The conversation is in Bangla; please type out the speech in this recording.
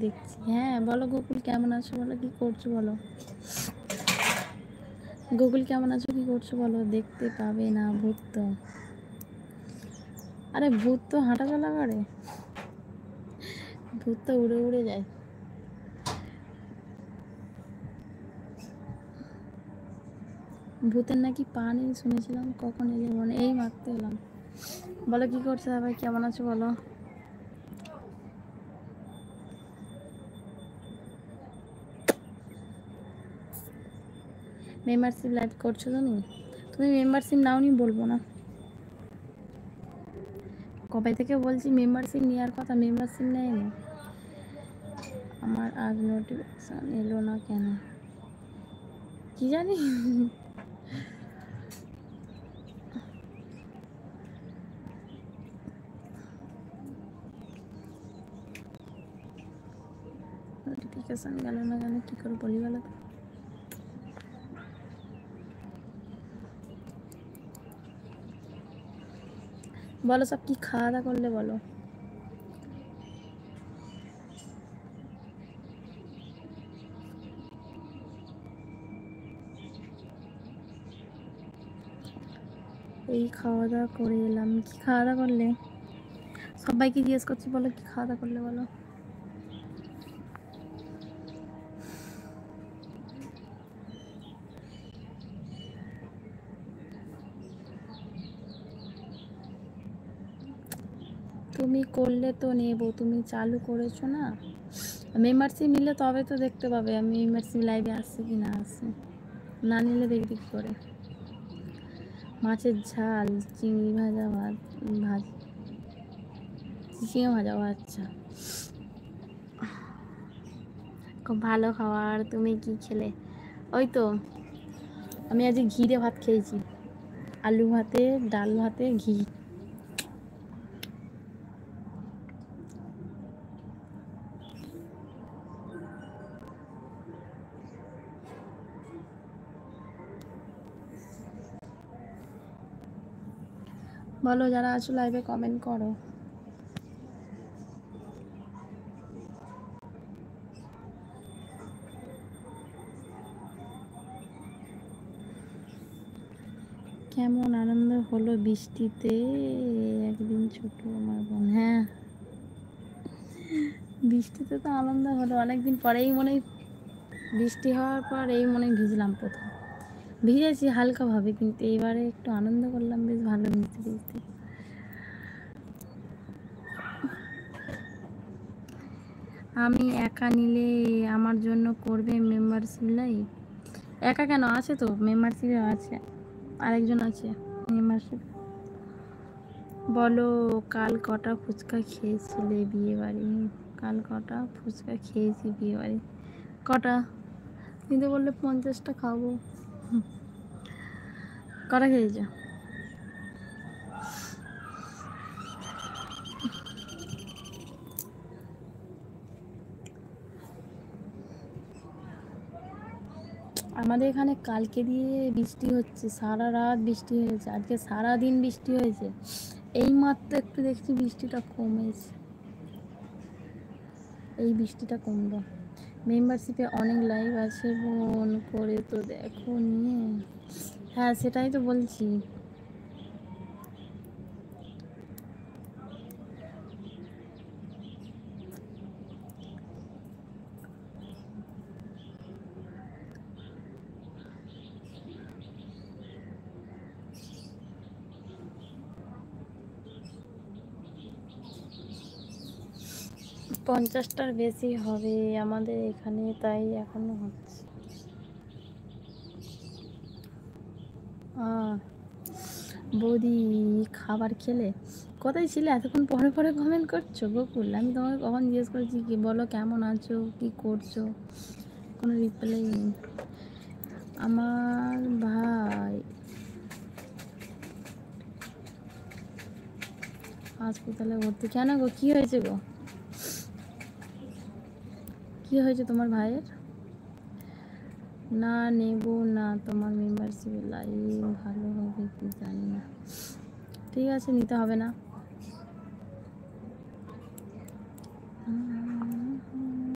দেখছি। হ্যাঁ বলো গোকুল কেমন আছো বলো, কি করছো বলো। গোকুল কেমন আছো, কি করছো বলো। দেখতে পাবে না ভূত তো। আরে ভূত তো হাঁটা চলা করে, ভূত তো উড়ে উড়ে যায়। ভূতের নাকি পা নেই শুনেছিলাম, কখন এলে মনে, এই মারতে এলাম। বলো কি করছো সবাই, কেমন আছো বলো। মেম্বারশিপ লাইভ করছো তুমি, তুমি মেম্বারশিপ নাওনি বলবো না। কবে থেকে বলছি মেম্বারশিপ নেওয়ার কথা, মেম্বারশিপ নেয়নি। আমার আজ নোটিফিকেশন এলো না কেন কি জানি। নোটিফিকেশন গেল না কেন, কি করে বলি বলো তো। বলো সব কি খাওয়া দাওয়া করলে বলো। এই খাওয়া দাওয়া করে এলাম। কি খাওয়া দাওয়া করলে, সবাইকে জিজ্ঞেস করছি বলো কি খাওয়া দাওয়া করলে বলো। তুমি করলে তো নেব, তুমি চালু করেছো না। মেম্বারশিপ নিলে তবে তো দেখতে পাবে আমি মেম্বারশিপ লাইভে আসছি কি না আসছি, না নিলে দেখবি কি করে। মাছের ঝাল, চিংড়ি ভাজা, ভাত ভাজ, চিচিঙে ভাজা। ও আচ্ছা, খুব ভালো খাবার। তুমি কি খেলে। ওই তো আমি আজ ঘি দিয়ে ভাত খেয়েছি, আলু ভাতে, ডাল ভাতে, ঘি। বলো যারা আছো লাইভে কমেন্ট করো। কেমন আনন্দ হলো বৃষ্টিতে একদিন, ছোট আমার বোন। হ্যাঁ বৃষ্টিতে তো আনন্দ হলো অনেকদিন পরেই, মনে হয় বৃষ্টি হওয়ার পর এই মনে হয় ভিজলাম প্রথম। ভিজেছি হালকাভাবে, কিন্তু এইবারে একটু আনন্দ করলাম বেশ ভালো ভিজতে ভিজতে। আমি একা নিলে আমার জন্য করবে মেম্বারশিপ লাইভ। একা কেন, আছে তো মেম্বারশিপে আছে, আরেকজন আছে মেম্বারশিপ। বলো কাল কটা ফুচকা খেয়েছিলে বিয়ে বাড়ি, কাল কটা ফুচকা খেয়েছি বিয়ে বাড়ি। কটা, কিন্তু বললে 50টা খাবো। কটা খেয়েছ। আমাদের এখানে কালকে দিয়ে বৃষ্টি হচ্ছে, সারা রাত বৃষ্টি হয়েছে, আজকে সারা দিন বৃষ্টি হয়েছে। এই মাত্র একটু দেখছি বৃষ্টিটা কমেছে, এই বৃষ্টিটা কমলো। মেম্বারশিপে অনেক লাইভ আছে বোন, করে তো দেখো নিয়ে। হ্যাঁ সেটাই তো বলছি। 50টার বেশি হবে আমাদের এখানে, তাই এখনো হচ্ছে। বৌদি খাবার খেলে, কোথায় ছিলে এতক্ষণ পরে পরে কমেন্ট করছো গোকুল। আমি তোমাকে কখন জিজ্ঞেস করেছি কি বলো কেমন আছো কি করছো, কোনো রিপ্লাই নেই। আমার ভাই হাসপাতালে ভর্তি, কেন গো কি হয়েছে গো, কি হয়েছে তোমার ভাইয়ের। না নেব না, তোমার মেম্বারশিপ লাইভ ভালো হবে কি জানি না। ঠিক আছে নিতে হবে না।